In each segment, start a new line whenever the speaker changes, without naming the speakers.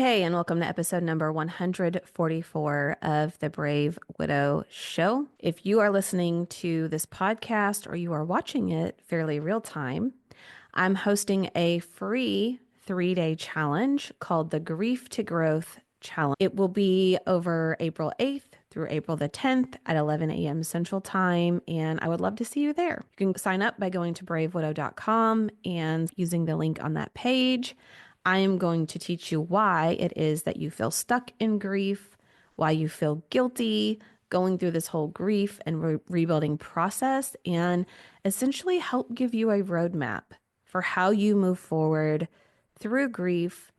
Hey, and welcome to episode number 144 of the Brave Widow Show. If you are listening to this podcast or you are watching it fairly real time, I'm hosting a free 3-day challenge called the Grief to Growth Challenge. It will be over April 8th through April the 10th at 11 a.m. Central Time, and I would love to see you there. You can sign up by going to bravewidow.com and using the link on that page. I am going to teach you why it is that you feel stuck in grief, why you feel guilty going through this whole grief and rebuilding process, and essentially help give you a roadmap for how you move forward through grief,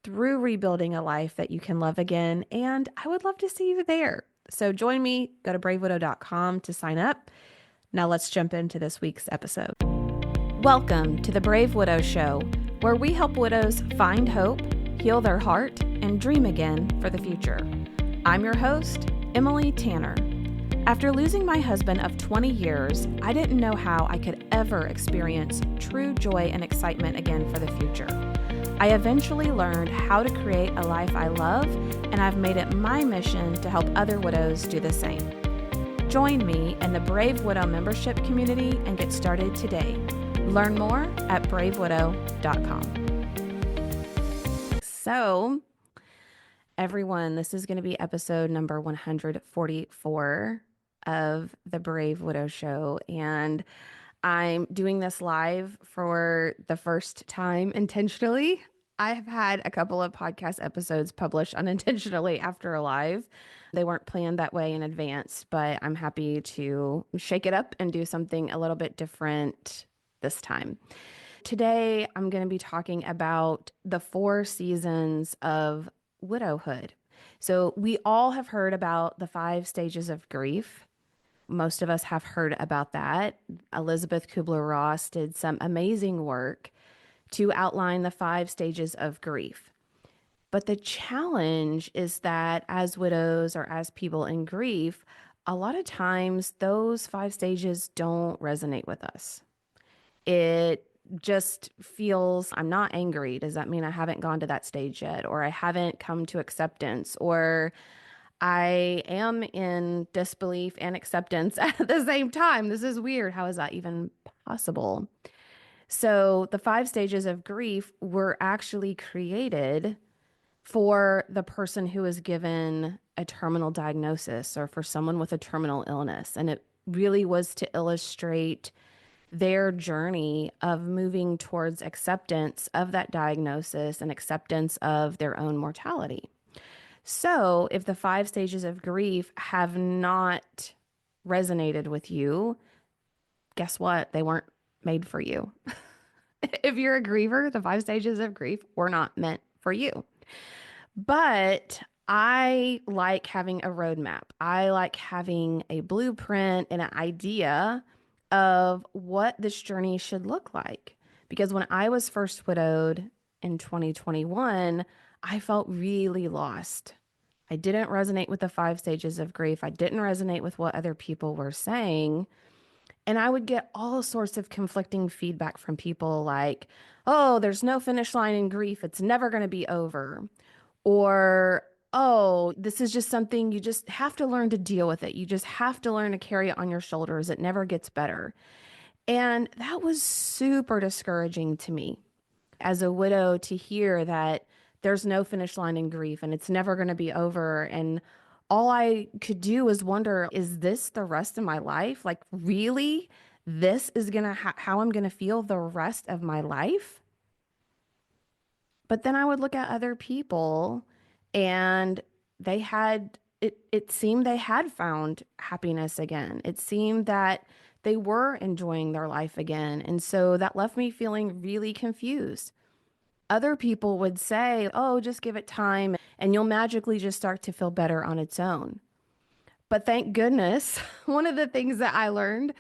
through rebuilding a life that you can love again. And I would love to see you there. So join me, go to bravewidow.com to sign up. Now let's jump into this week's episode. Welcome to the Brave Widow Show, where we help widows find hope, heal their heart, and dream again for the future. I'm your host, Emily Tanner. After losing my husband of 20 years, I didn't know how I could ever experience true joy and excitement again for the future. I eventually learned how to create a life I love, and I've made it my mission to help other widows do the same. Join me in the Brave Widow membership community and get started today. Learn more at bravewidow.com. So, everyone, this is going to be episode number 144 of the Brave Widow Show, and I'm doing this live for the first time intentionally. I have had a couple of podcast episodes published unintentionally after a live. They weren't planned that way in advance, but I'm happy to shake it up and do something a little bit different this time. Today, I'm going to be talking about the 4 seasons of widowhood. So we all have heard about the 5 stages of grief. Most of us have heard about that. Elizabeth Kubler-Ross did some amazing work to outline the 5 stages of grief. But the challenge is that as widows or as people in grief, a lot of times those 5 stages don't resonate with us. It just feels, I'm not angry. Does that mean I haven't gone to that stage yet? Or I haven't come to acceptance? Or I am in disbelief and acceptance at the same time. This is weird. How is that even possible? So the 5 stages of grief were actually created for the person who is given a terminal diagnosis or for someone with a terminal illness. And it really was to illustrate their journey of moving towards acceptance of that diagnosis and acceptance of their own mortality. So, if the 5 stages of grief have not resonated with you, guess what? They weren't made for you. If you're a griever, the 5 stages of grief were not meant for you. But I like having a roadmap. I like having a blueprint and an idea of what this journey should look like. Because when I was first widowed in 2021, I felt really lost. I didn't resonate with the 5 stages of grief. I didn't resonate with what other people were saying. And I would get all sorts of conflicting feedback from people like, oh, there's no finish line in grief. It's never going to be over. Or, oh, this is just something you just have to learn to deal with it. You just have to learn to carry it on your shoulders. It never gets better. And that was super discouraging to me as a widow to hear that there's no finish line in grief and it's never going to be over. And all I could do was wonder, is this the rest of my life? Like, really? This is going to how I'm going to feel the rest of my life? But then I would look at other people and they had it seemed they had found happiness again. It seemed that they were enjoying their life again. And so that left me feeling really confused. Other people would say, oh, just give it time and you'll magically just start to feel better on its own. But thank goodness, one of the things that I learned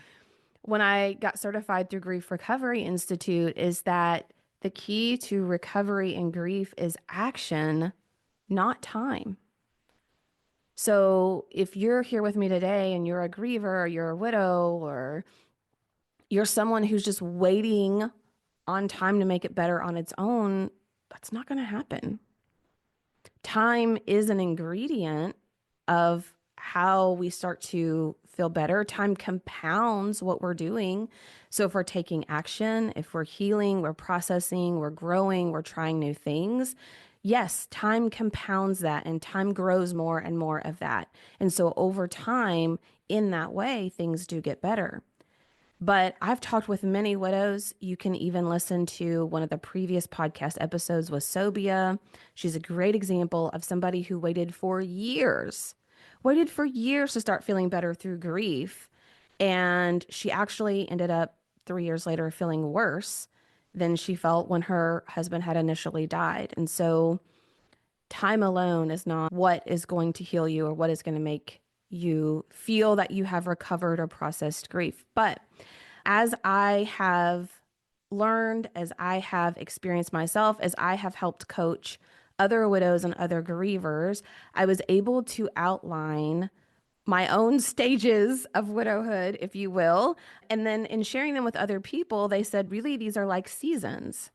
when I got certified through Grief Recovery Institute is that the key to recovery and grief is action, not time. So if you're here with me today and you're a griever or you're a widow or you're someone who's just waiting on time to make it better on its own, that's not going to happen. time is an ingredient of how we start to feel better. Time compounds what we're doing. So if we're taking action, if we're healing, we're processing, we're growing, we're trying new things, yes, time compounds that and time grows more and more of that. And so over time, in that way, things do get better. But I've talked with many widows. You can even listen to one of the previous podcast episodes with Sobia. She's a great example of somebody who waited for years to start feeling better through grief. And she actually ended up 3 years later feeling worse than she felt when her husband had initially died. And so time alone is not what is going to heal you or what is going to make you feel that you have recovered or processed grief. But as I have learned, as I have experienced myself, as I have helped coach other widows and other grievers, I was able to outline my own stages of widowhood, if you will. And then in sharing them with other people, they said, really, these are like seasons.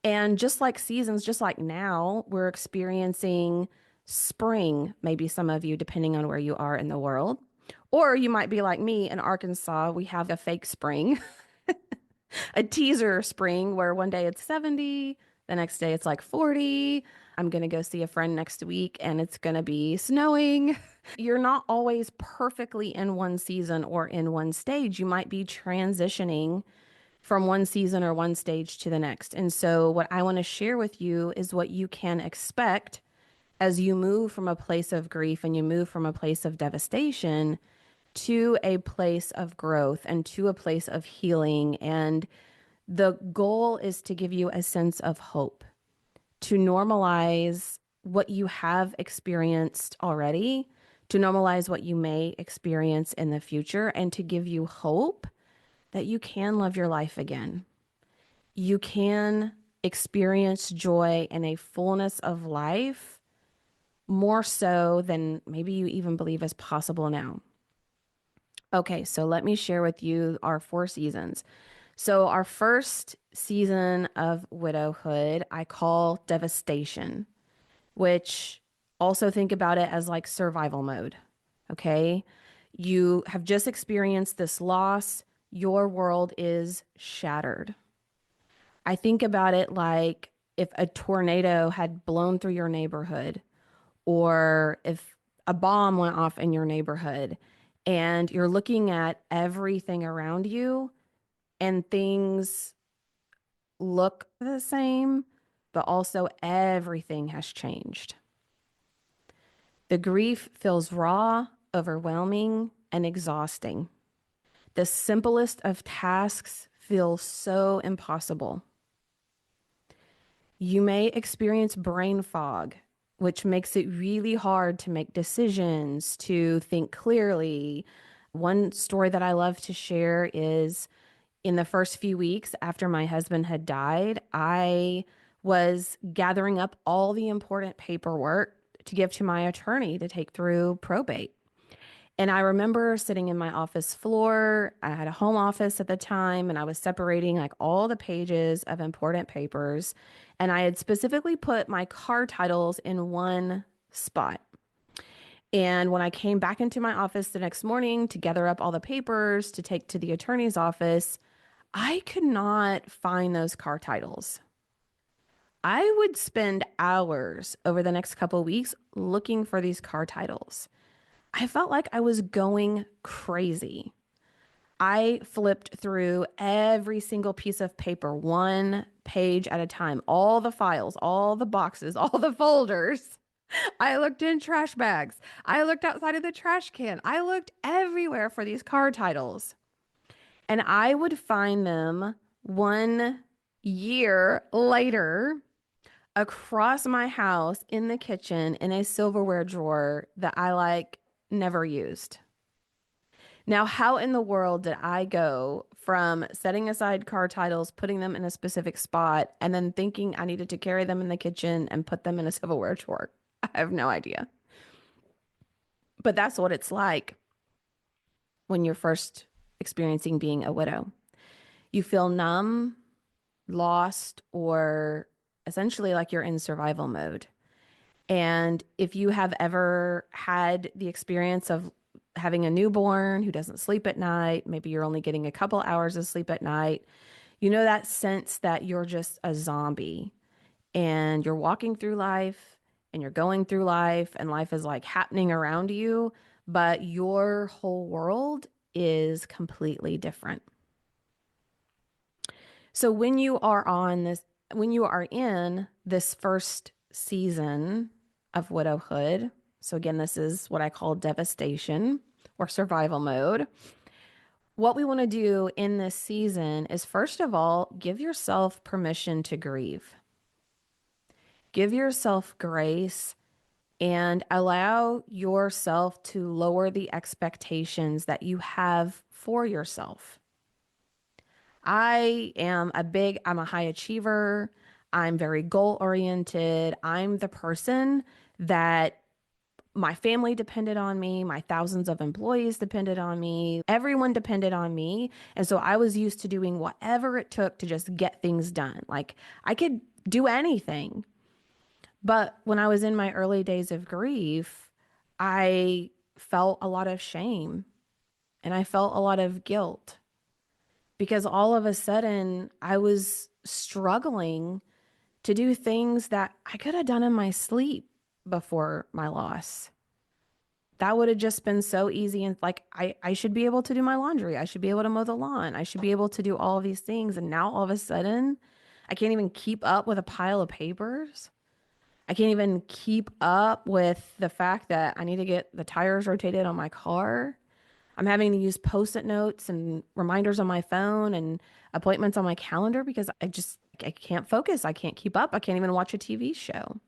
And just like seasons, just like now, we're experiencing spring, maybe some of you, depending on where you are in the world. Or you might be like me in Arkansas, we have a fake spring, a teaser spring where one day it's 70, the next day it's like 40. I'm going to go see a friend next week and it's going to be snowing. You're not always perfectly in one season or in one stage. You might be transitioning from one season or one stage to the next. And so, what I want to share with you is what you can expect as you move from a place of grief and you move from a place of devastation to a place of growth and to a place of healing. And the goal is to give you a sense of hope, to normalize what you have experienced already, to normalize what you may experience in the future, and to give you hope that you can love your life again. You can experience joy and a fullness of life more so than maybe you even believe is possible now. Okay, so let me share with you our 4 seasons. So, our first season of widowhood, I call Devastation, which also think about it as like survival mode. Okay. You have just experienced this loss, your world is shattered. I think about it like if a tornado had blown through your neighborhood, or if a bomb went off in your neighborhood, and you're looking at everything around you and things look the same, but also everything has changed. The grief feels raw, overwhelming, and exhausting. The simplest of tasks feels so impossible. You may experience brain fog, which makes it really hard to make decisions, to think clearly. One story that I love to share is in the first few weeks after my husband had died, I was gathering up all the important paperwork to give to my attorney to take through probate. And I remember sitting in my office floor. I had a home office at the time, and I was separating like all the pages of important papers. And I had specifically put my car titles in one spot. And when I came back into my office the next morning to gather up all the papers to take to the attorney's office, I could not find those car titles. I would spend hours over the next couple of weeks looking for these car titles. I felt like I was going crazy. I flipped through every single piece of paper, one page at a time, all the files, all the boxes, all the folders. I looked in trash bags. I looked outside of the trash can. I looked everywhere for these car titles. And I would find them 1 year later across my house in the kitchen in a silverware drawer that I like never used. Now, how in the world did I go from setting aside car titles, putting them in a specific spot, and then thinking I needed to carry them in the kitchen and put them in a silverware drawer? I have no idea. But that's what it's like when you're first experiencing being a widow. You feel numb, lost, or essentially like you're in survival mode. And if you have ever had the experience of having a newborn who doesn't sleep at night, maybe you're only getting a couple hours of sleep at night, you know that sense that you're just a zombie and you're walking through life and you're going through life and life is like happening around you, but your whole world is completely different. So when you are in this first season of widowhood, so again, this is what I call devastation or survival mode. What we want to do in this season is, first of all, give yourself permission to grieve. Give yourself grace and allow yourself to lower the expectations that you have for yourself. I'm a high achiever. I'm very goal oriented. I'm the person that my family depended on me. My thousands of employees depended on me. Everyone depended on me. And so I was used to doing whatever it took to just get things done. Like I could do anything. But when I was in my early days of grief, I felt a lot of shame and I felt a lot of guilt because all of a sudden I was struggling to do things that I could have done in my sleep before my loss. That would have just been so easy. And like, I should be able to do my laundry. I should be able to mow the lawn. I should be able to do all of these things. And now all of a sudden, I can't even keep up with a pile of papers. I can't even keep up with the fact that I need to get the tires rotated on my car. I'm having to use post-it notes and reminders on my phone and appointments on my calendar because I can't focus. I can't keep up. I can't even watch a TV show.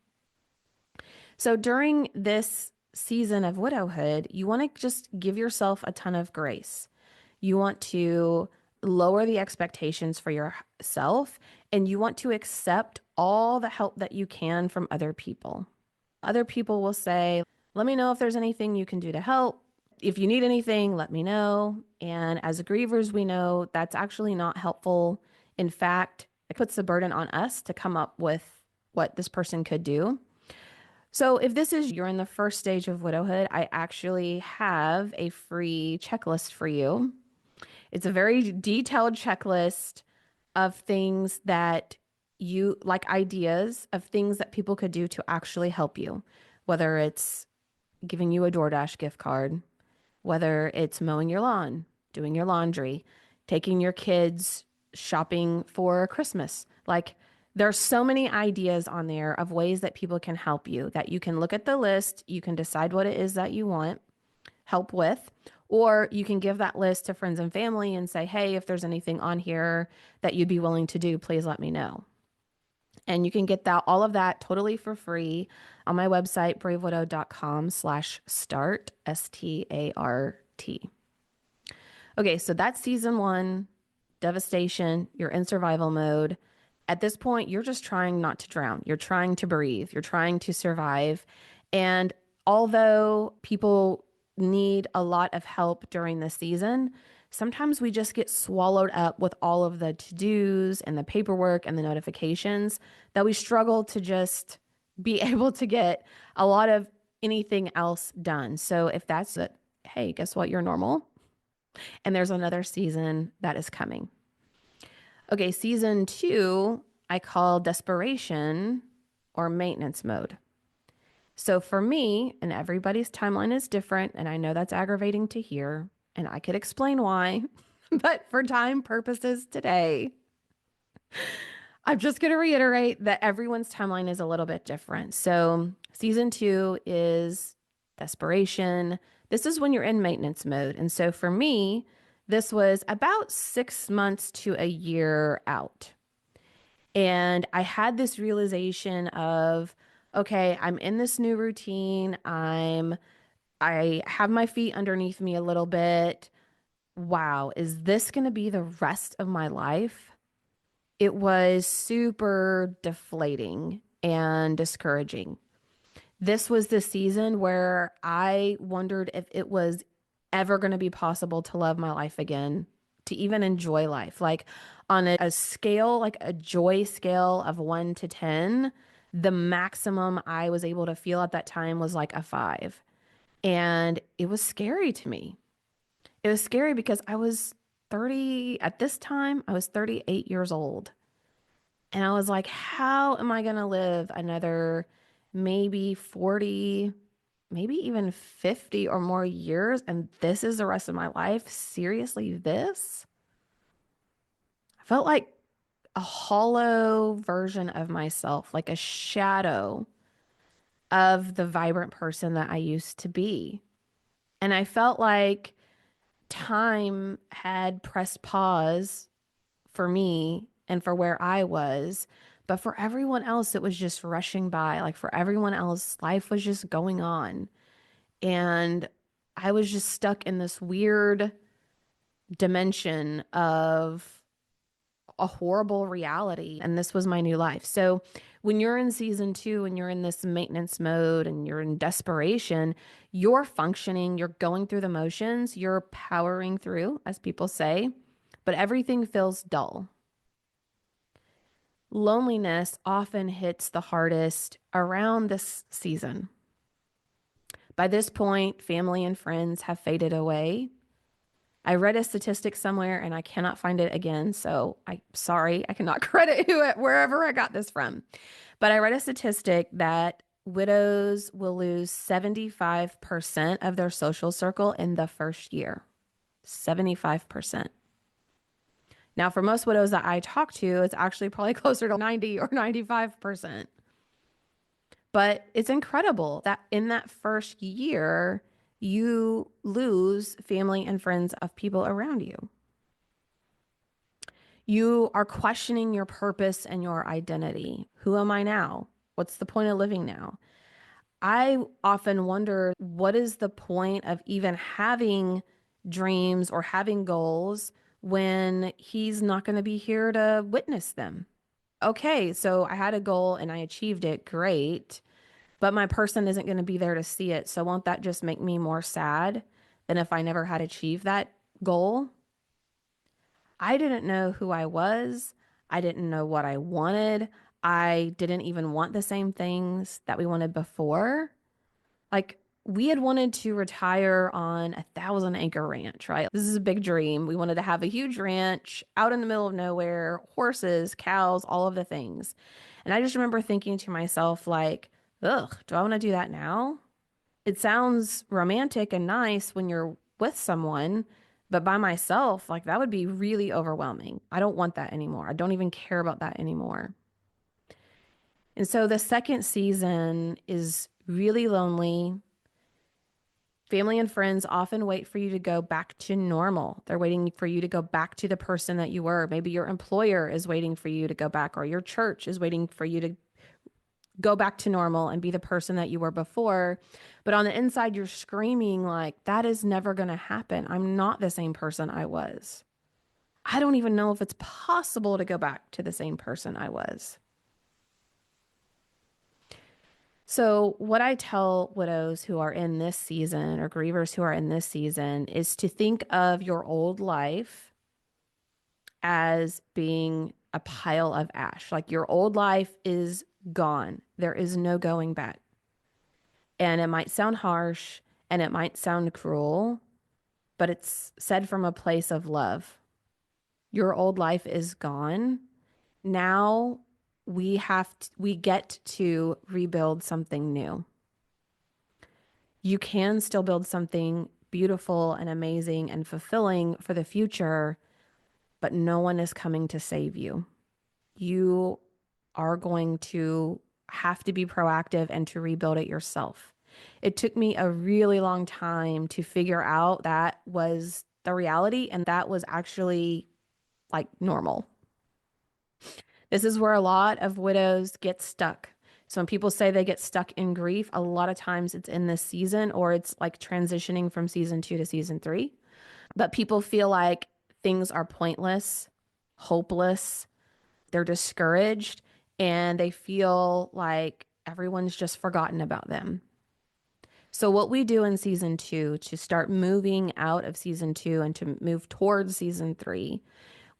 So during this season of widowhood, you want to just give yourself a ton of grace. You want to lower the expectations for yourself and you want to accept all the help that you can from other people. Other people will say, let me know if there's anything you can do to help. If you need anything, let me know. And as grievers, we know that's actually not helpful. In fact, it puts the burden on us to come up with what this person could do. So if you're in the first stage of widowhood, I actually have a free checklist for you. It's a very detailed checklist of things that you like, ideas of things that people could do to actually help you, whether it's giving you a DoorDash gift card, whether it's mowing your lawn, doing your laundry, taking your kids shopping for Christmas. Like there's so many ideas on there of ways that people can help you that you can look at the list, you can decide what it is that you want help with, or you can give that list to friends and family and say, hey, if there's anything on here that you'd be willing to do, please let me know. And you can get all of that totally for free on my website, bravewidow.com/start, START. Okay, so that's season one, devastation. You're in survival mode. At this point, you're just trying not to drown. You're trying to breathe. You're trying to survive. And although people need a lot of help during this season, sometimes we just get swallowed up with all of the to-dos and the paperwork and the notifications that we struggle to just be able to get a lot of anything else done. So if that's it, hey, guess what? You're normal. And there's another season that is coming. Okay, season two, I call desperation or maintenance mode. So for me, and everybody's timeline is different, and I know that's aggravating to hear, and I could explain why, but for time purposes today, I'm just going to reiterate that everyone's timeline is a little bit different. So season two is desperation. This is when you're in maintenance mode. And so for me, this was about 6 months to a year out. And I had this realization of, okay, I'm in this new routine. I have my feet underneath me a little bit. Wow, is this going to be the rest of my life? It was super deflating and discouraging. This was the season where I wondered if it was ever going to be possible to love my life again, to even enjoy life. Like on a scale, like a joy scale of 1 to 10, The maximum I was able to feel at that time was like a five. And it was scary to me. It was scary because I was 30, at this time, I was 38 years old. And I was like, how am I going to live another maybe 40, maybe even 50 or more years? And this is the rest of my life? Seriously, this? I felt like a hollow version of myself, like a shadow of the vibrant person that I used to be. And I felt like time had pressed pause for me and for where I was. But for everyone else, it was just rushing by. Like for everyone else, life was just going on. And I was just stuck in this weird dimension of a horrible reality. And this was my new life. So when you're in season two and you're in this maintenance mode and you're in desperation, you're functioning, you're going through the motions, you're powering through, as people say, but everything feels dull. Loneliness often hits the hardest around this season. By this point, family and friends have faded away. I read a statistic somewhere and I cannot find it again. So I'm sorry, I cannot credit wherever I got this from. But I read a statistic that widows will lose 75% of their social circle in the first year. 75%. Now, for most widows that I talk to, it's actually probably closer to 90 or 95%. But it's incredible that in that first year, you lose family and friends of people around you. You are questioning your purpose and your identity. Who am I now? What's the point of living now? I often wonder, what is the point of even having dreams or having goals when he's not going to be here to witness them? Okay, so I had a goal and I achieved it. Great. But my person isn't going to be there to see it. So won't that just make me more sad than if I never had achieved that goal? I didn't know who I was. I didn't know what I wanted. I didn't even want the same things that we wanted before. Like, we had wanted to retire on 1,000 acre ranch, right? This is a big dream. We wanted to have a huge ranch out in the middle of nowhere, horses, cows, all of the things. And I just remember thinking to myself, like, ugh, do I want to do that now? It sounds romantic and nice when you're with someone, but by myself, like that would be really overwhelming. I don't want that anymore. I don't even care about that anymore. And so the second season is really lonely. Family and friends often wait for you to go back to normal. They're waiting for you to go back to the person that you were. Maybe your employer is waiting for you to go back, or your church is waiting for you to go back to normal and be the person that you were before. But on the inside, you're screaming like, that is never going to happen. I'm not the same person I was. I don't even know if it's possible to go back to the same person I was. So, what I tell widows who are in this season or grievers who are in this season is to think of your old life as being a pile of ash. Like your old life is gone, there is no going back. And it might sound harsh and it might sound cruel, but it's said from a place of love. Your old life is gone. Now we get to rebuild something new. You can still build something beautiful and amazing and fulfilling for the future, but no one is coming to save you. You are going to have to be proactive and to rebuild it yourself. It took me a really long time to figure out that was the reality and that was actually like normal. This is where a lot of widows get stuck. So when people say they get stuck in grief, a lot of times it's in this season or it's like transitioning from season two to season three. But people feel like things are pointless, hopeless, they're discouraged, and they feel like everyone's just forgotten about them. So, what we do in season two to start moving out of season two and to move towards season three,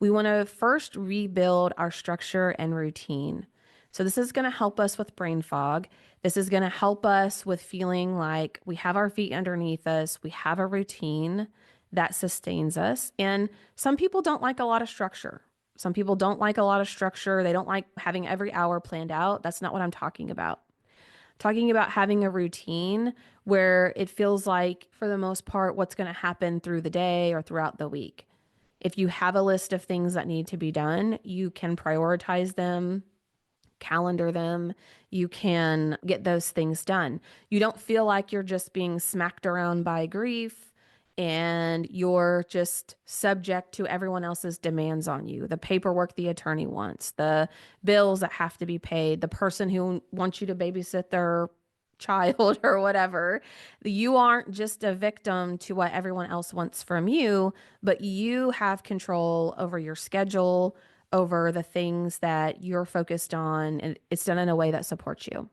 we want to first rebuild our structure and routine. So this is going to help us with brain fog. This is going to help us with feeling like we have our feet underneath us. We have a routine that sustains us. And some people don't like a lot of structure. Some people don't like a lot of structure. They don't like having every hour planned out. That's not what I'm talking about. Talking about having a routine where it feels like, for the most part, what's going to happen through the day or throughout the week. If you have a list of things that need to be done, you can prioritize them, calendar them. You can get those things done. You don't feel like you're just being smacked around by grief and you're just subject to everyone else's demands on you. The paperwork the attorney wants, the bills that have to be paid, the person who wants you to babysit their child or whatever. You aren't just a victim to what everyone else wants from you, but you have control over your schedule, over the things that you're focused on, and it's done in a way that supports you.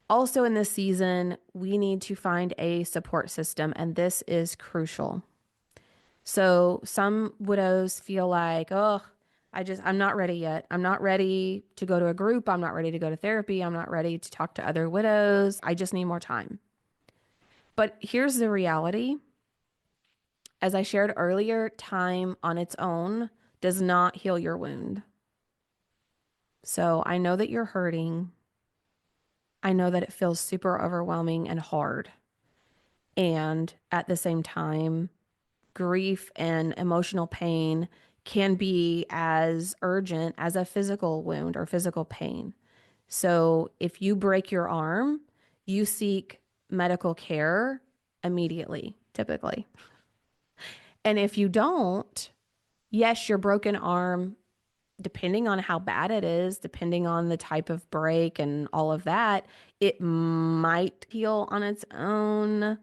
Also, in this season, we need to find a support system, and this is crucial. So, some widows feel like, oh, I'm not ready yet. I'm not ready to go to a group. I'm not ready to go to therapy. I'm not ready to talk to other widows. I just need more time. But here's the reality. As I shared earlier, time on its own does not heal your wound. So I know that you're hurting. I know that it feels super overwhelming and hard. And at the same time, grief and emotional pain can be as urgent as a physical wound or physical pain. So if you break your arm, you seek medical care immediately, typically. And if you don't, yes, your broken arm, depending on how bad it is, depending on the type of break and all of that, it might heal on its own.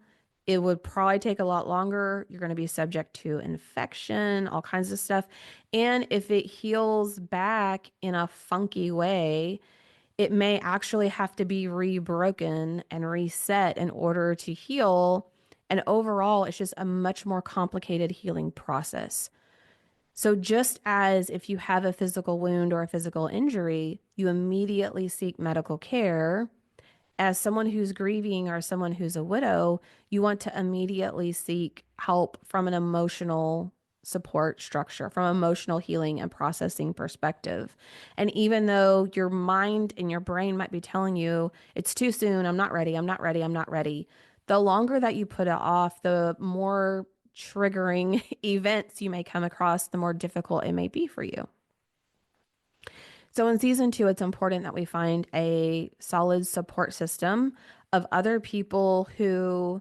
It would probably take a lot longer. You're going to be subject to infection, all kinds of stuff. And if it heals back in a funky way, it may actually have to be rebroken and reset in order to heal. And overall, it's just a much more complicated healing process. So, just as if you have a physical wound or a physical injury, you immediately seek medical care. As someone who's grieving or someone who's a widow, you want to immediately seek help from an emotional support structure, from emotional healing and processing perspective. And even though your mind and your brain might be telling you it's too soon, I'm not ready, I'm not ready, I'm not ready, the longer that you put it off, the more triggering events you may come across, the more difficult it may be for you. So in season two, it's important that we find a solid support system of other people who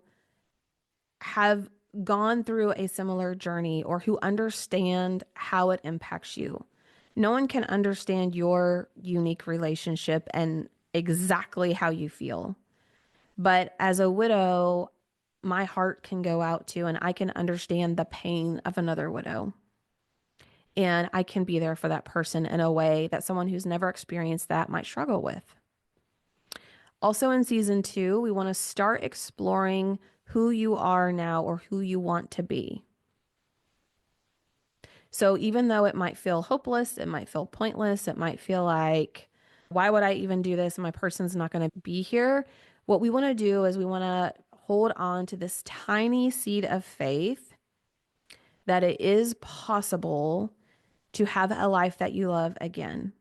have gone through a similar journey or who understand how it impacts you. No one can understand your unique relationship and exactly how you feel. But as a widow, my heart can go out to and I can understand the pain of another widow. And I can be there for that person in a way that someone who's never experienced that might struggle with. Also, in season two, we want to start exploring who you are now or who you want to be. So, even though it might feel hopeless, it might feel pointless, it might feel like, why would I even do this? My person's not going to be here. What we want to do is we want to hold on to this tiny seed of faith that it is possible to have a life that you love again.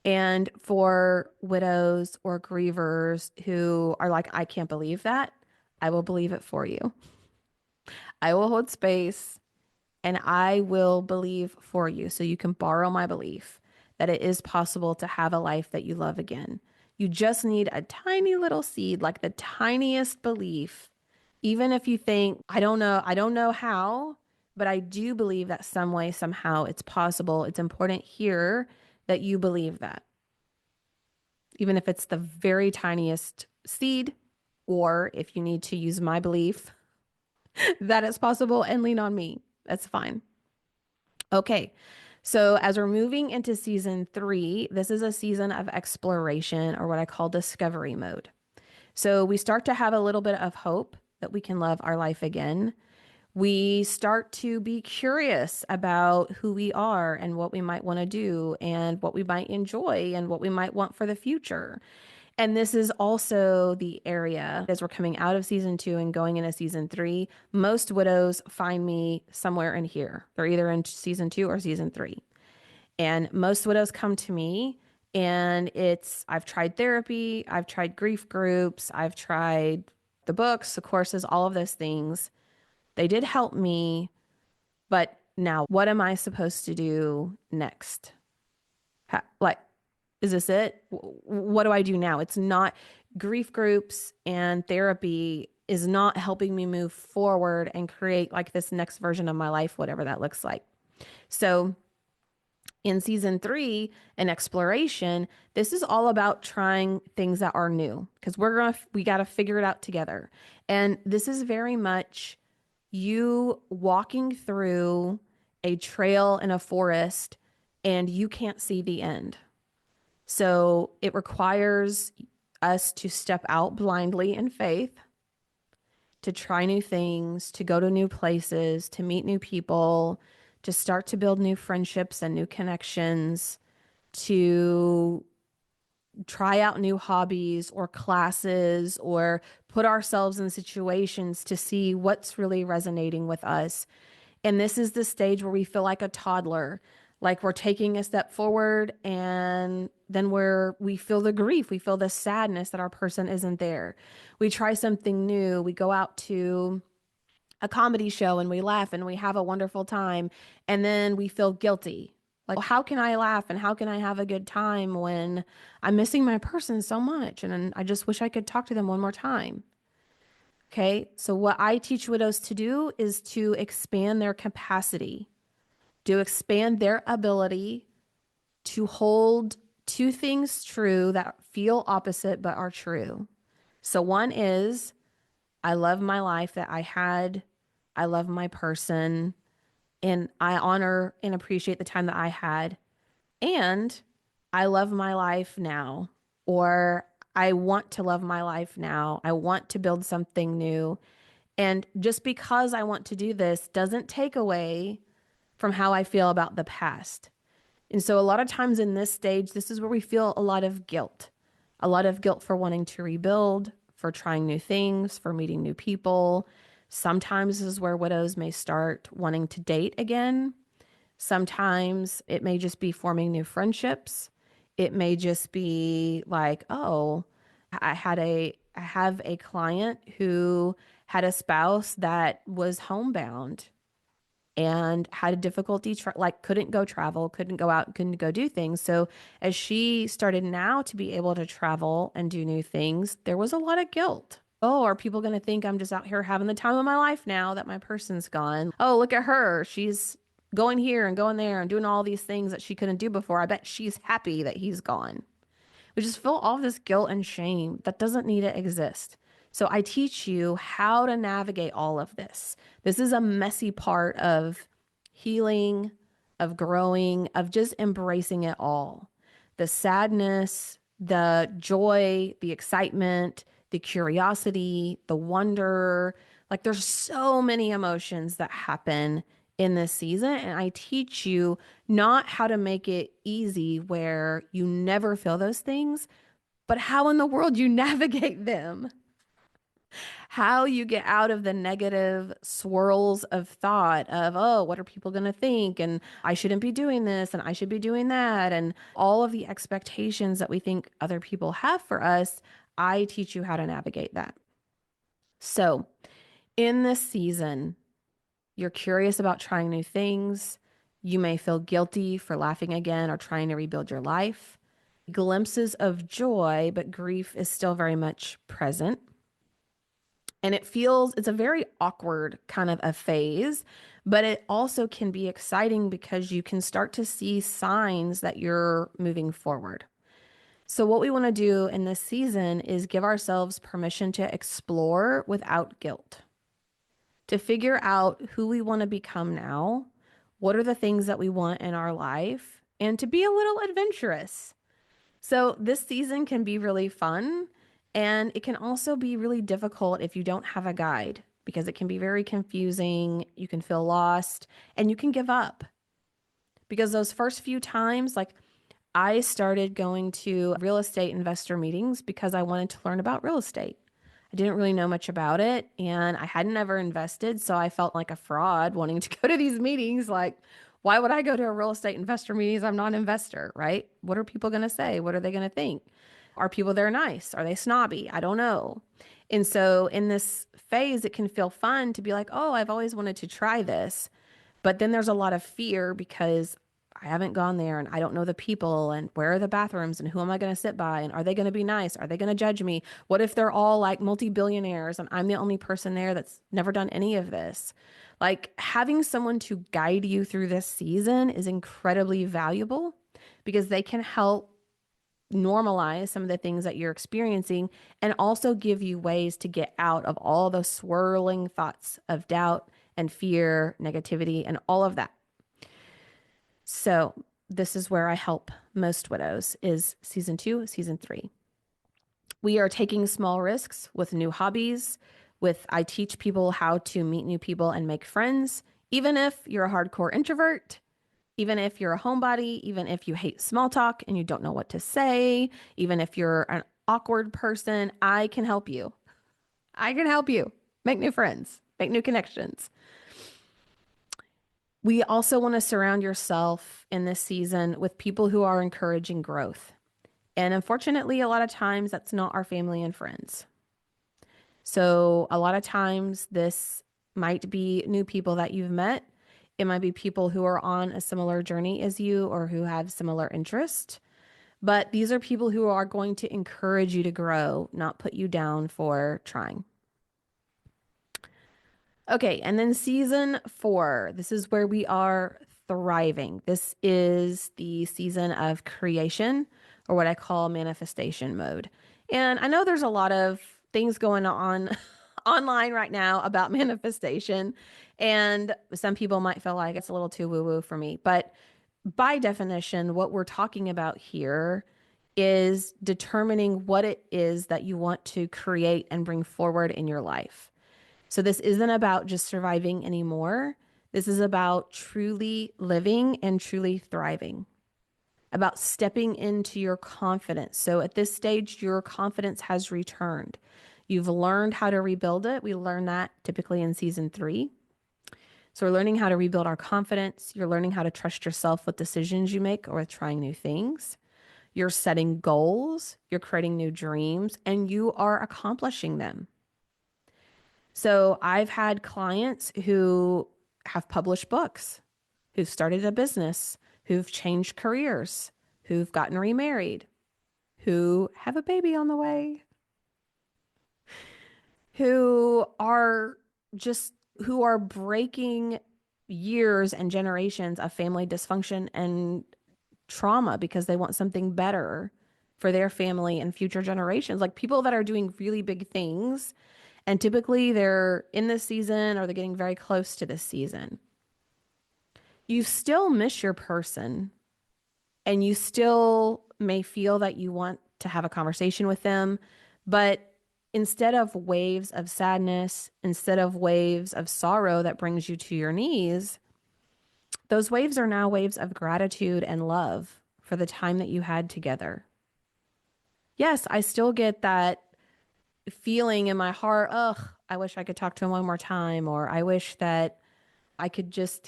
And for widows or grievers who are like, I can't believe that, I will believe it for you. I will hold space and I will believe for you. So you can borrow my belief that it is possible to have a life that you love again. You just need a tiny little seed, like the tiniest belief. Even if you think, I don't know how, but I do believe that some way, somehow it's possible. It's important here that you believe that. Even if it's the very tiniest seed, or if you need to use my belief that it's possible and lean on me, that's fine. Okay. So as we're moving into season three, this is a season of exploration or what I call discovery mode. So we start to have a little bit of hope that we can love our life again. We start to be curious about who we are and what we might want to do and what we might enjoy and what we might want for the future. And this is also the area as we're coming out of season 2 and going into season 3. Most widows find me somewhere in here. They're either in season 2 or season 3. And most widows come to me and I've tried therapy, I've tried grief groups, I've tried the books, the courses, all of those things. They did help me, but now what am I supposed to do next? Like, is this it? What do I do now? It's not grief groups and therapy is not helping me move forward and create like this next version of my life, whatever that looks like. So in season 3, an exploration, this is all about trying things that are new because we got to figure it out together. And this is very much you walking through a trail in a forest and you can't see the end. So it requires us to step out blindly in faith, to try new things, to go to new places, to meet new people, to start to build new friendships and new connections, to try out new hobbies or classes or put ourselves in situations to see what's really resonating with us. And this is the stage where we feel like a toddler, like we're taking a step forward and then we feel the grief, we feel the sadness that our person isn't there. We try something new, we go out to a comedy show and we laugh and we have a wonderful time and then we feel guilty. Like, how can I laugh and how can I have a good time when I'm missing my person so much and I just wish I could talk to them one more time? Okay, so what I teach widows to do is to expand their capacity, to expand their ability to hold two things true that feel opposite but are true. So one is, I love my life that I had, I love my person, and I honor and appreciate the time that I had. And I love my life now, or I want to love my life now. I want to build something new. And just because I want to do this doesn't take away from how I feel about the past. And so, a lot of times in this stage, this is where we feel a lot of guilt for wanting to rebuild, for trying new things, for meeting new people. Sometimes this is where widows may start wanting to date again. Sometimes it may just be forming new friendships. It may just be like, oh, I have a client who had a spouse that was homebound and had a difficulty like couldn't go travel, couldn't go out, couldn't go do things. So as she started now to be able to travel and do new things, there was a lot of guilt. Oh, are people going to think I'm just out here having the time of my life now that my person's gone? Oh, look at her. She's going here and going there and doing all these things that she couldn't do before. I bet she's happy that he's gone. We just feel all this guilt and shame that doesn't need to exist. So I teach you how to navigate all of this. This is a messy part of healing, of growing, of just embracing it all. The sadness, the joy, the excitement, the curiosity, the wonder. Like there's so many emotions that happen in this season. And I teach you not how to make it easy where you never feel those things, but how in the world you navigate them, how you get out of the negative swirls of thought of, oh, what are people going to think? And I shouldn't be doing this and I should be doing that. And all of the expectations that we think other people have for us. I teach you how to navigate that. So in this season, you're curious about trying new things. You may feel guilty for laughing again or trying to rebuild your life. Glimpses of joy, but grief is still very much present. And it's a very awkward kind of a phase, but it also can be exciting because you can start to see signs that you're moving forward. So, what we want to do in this season is give ourselves permission to explore without guilt, to figure out who we want to become now, what are the things that we want in our life, and to be a little adventurous. So, this season can be really fun, and it can also be really difficult if you don't have a guide because it can be very confusing. You can feel lost and you can give up because those first few times, like I started going to real estate investor meetings because I wanted to learn about real estate. I didn't really know much about it and I hadn't ever invested. So I felt like a fraud wanting to go to these meetings. Like, why would I go to a real estate investor meetings? I'm not an investor, right? What are people going to say? What are they going to think? Are people there nice? Are they snobby? I don't know. And so in this phase, it can feel fun to be like, oh, I've always wanted to try this. But then there's a lot of fear because I haven't gone there and I don't know the people and where are the bathrooms and who am I going to sit by and are they going to be nice? Are they going to judge me? What if they're all like multi-billionaires and I'm the only person there that's never done any of this? Like having someone to guide you through this season is incredibly valuable because they can help normalize some of the things that you're experiencing and also give you ways to get out of all those swirling thoughts of doubt and fear, negativity, and all of that. So this is where I help most widows is season 2, season 3. We are taking small risks with new hobbies, with I teach people how to meet new people and make friends, even if you're a hardcore introvert, even if you're a homebody, even if you hate small talk and you don't know what to say, even if you're an awkward person, I can help you. I can help you make new friends, make new connections. We also want to surround yourself in this season with people who are encouraging growth. And unfortunately, a lot of times that's not our family and friends. So a lot of times this might be new people that you've met. It might be people who are on a similar journey as you or who have similar interest. But these are people who are going to encourage you to grow, not put you down for trying. Okay, and then season 4. This is where we are thriving. This is the season of creation, or what I call manifestation mode. And I know there's a lot of things going on online right now about manifestation, and some people might feel like it's a little too woo-woo for me. But by definition, what we're talking about here is determining what it is that you want to create and bring forward in your life. So this isn't about just surviving anymore. This is about truly living and truly thriving, about stepping into your confidence. So at this stage, your confidence has returned. You've learned how to rebuild it. We learn that typically in season 3. So we're learning how to rebuild our confidence. You're learning how to trust yourself with decisions you make or with trying new things. You're setting goals, you're creating new dreams, and you are accomplishing them. So I've had clients who have published books, who've started a business, who've changed careers, who've gotten remarried, who have a baby on the way, who are who are breaking years and generations of family dysfunction and trauma because they want something better for their family and future generations. Like people that are doing really big things. And typically they're in this season or they're getting very close to this season. You still miss your person and you still may feel that you want to have a conversation with them. But instead of waves of sadness, instead of waves of sorrow that brings you to your knees, those waves are now waves of gratitude and love for the time that you had together. Yes, I still get that feeling in my heart, ugh, I wish I could talk to him one more time, or I wish that he could just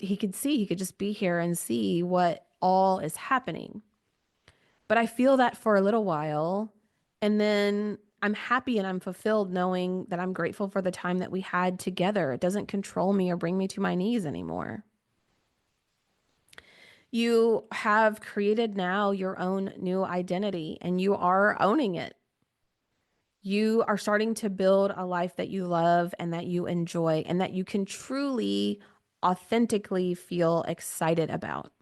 be here and see what all is happening. But I feel that for a little while, and then I'm happy and I'm fulfilled knowing that I'm grateful for the time that we had together. It doesn't control me or bring me to my knees anymore. You have created now your own new identity and you are owning it. You are starting to build a life that you love and that you enjoy and that you can truly, authentically feel excited about.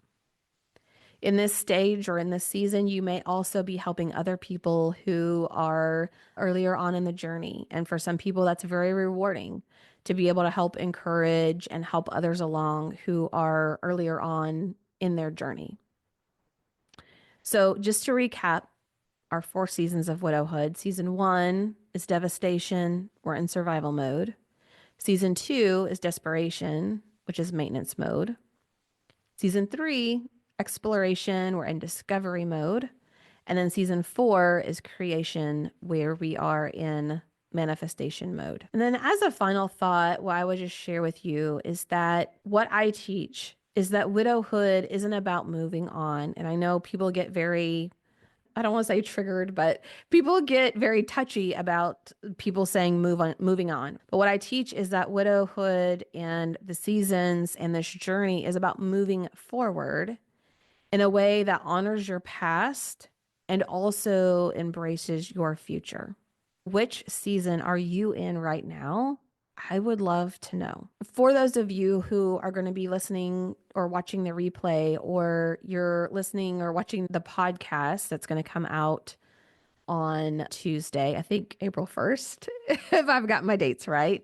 In this stage or in this season, you may also be helping other people who are earlier on in the journey. And for some people, that's very rewarding to be able to help encourage and help others along who are earlier on in their journey. So just to recap, our 4 seasons of widowhood. Season 1 is devastation. We're in survival mode. Season 2 is Desperation, which is maintenance mode. Season 3, Exploration, we're in discovery mode. And then season 4 is Creation, where we are in manifestation mode. And then as a final thought, what I would just share with you is that what I teach is that widowhood isn't about moving on. And I know people get very, I don't want to say triggered, but people get very touchy about people saying moving on. But what I teach is that widowhood and the seasons and this journey is about moving forward in a way that honors your past and also embraces your future. Which season are you in right now? I would love to know. For those of you who are going to be listening or watching the replay, or you're listening or watching the podcast that's going to come out on Tuesday, I think April 1st, if I've got my dates right.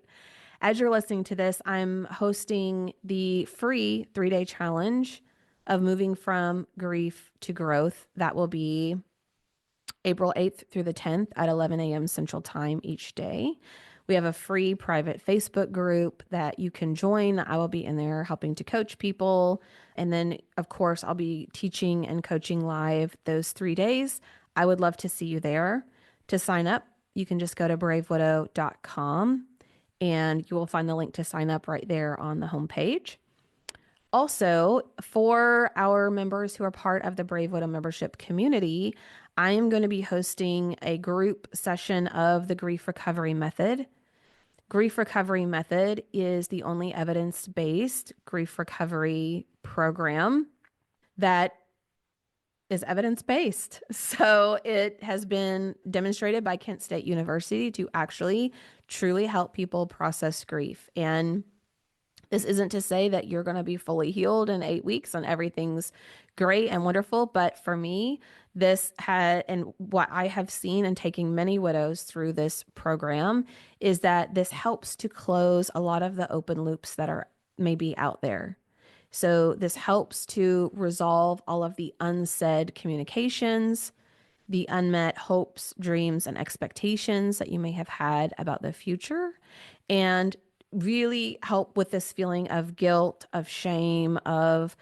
As you're listening to this, I'm hosting the free 3-day challenge of moving from grief to growth. That will be April 8th through the 10th at 11 a.m. Central Time each day. We have a free private Facebook group that you can join. I will be in there helping to coach people. And then, of course, I'll be teaching and coaching live those 3 days. I would love to see you there. To sign up, you can just go to bravewidow.com and you will find the link to sign up right there on the homepage. Also, for our members who are part of the Brave Widow membership community, I am going to be hosting a group session of the Grief Recovery Method. Grief Recovery Method is the only evidence-based grief recovery program that is evidence-based. So it has been demonstrated by Kent State University to actually truly help people process grief. And this isn't to say that you're going to be fully healed in 8 weeks and everything's great and wonderful. But for me, this had, and what I have seen in taking many widows through this program is that this helps to close a lot of the open loops that are maybe out there. So this helps to resolve all of the unsaid communications, the unmet hopes, dreams, and expectations that you may have had about the future, and really help with this feeling of guilt, of shame, of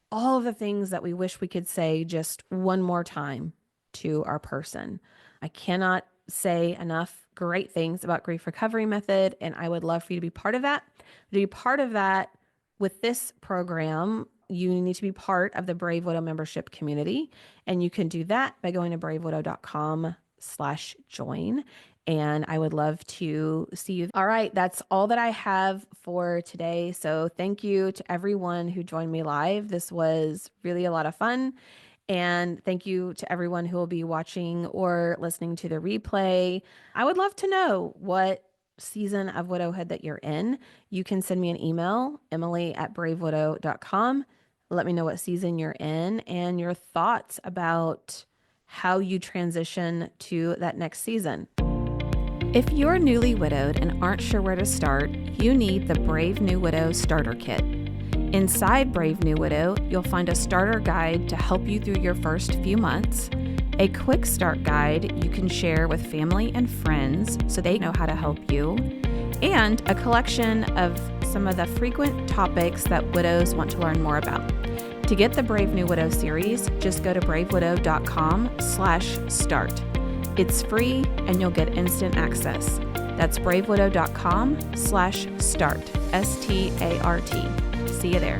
all of the things that we wish we could say just one more time to our person. I cannot say enough great things about Grief Recovery Method, and I would love for you to be part of that. To be part of that with this program, you need to be part of the Brave Widow membership community, and you can do that by going to bravewidow.com/join. And I would love to see you. All right, that's all that I have for today. So thank you to everyone who joined me live. This was really a lot of fun. And thank you to everyone who will be watching or listening to the replay. I would love to know what season of widowhood that you're in. You can send me an email, emily@bravewidow.com. Let me know what season you're in and your thoughts about how you transition to that next season. If you're newly widowed and aren't sure where to start, you need the Brave New Widow Starter Kit. Inside Brave New Widow, you'll find a starter guide to help you through your first few months, a quick start guide you can share with family and friends so they know how to help you, and a collection of some of the frequent topics that widows want to learn more about. To get the Brave New Widow series, just go to bravewidow.com/start. It's free and you'll get instant access. That's bravewidow.com/start, START. See you there.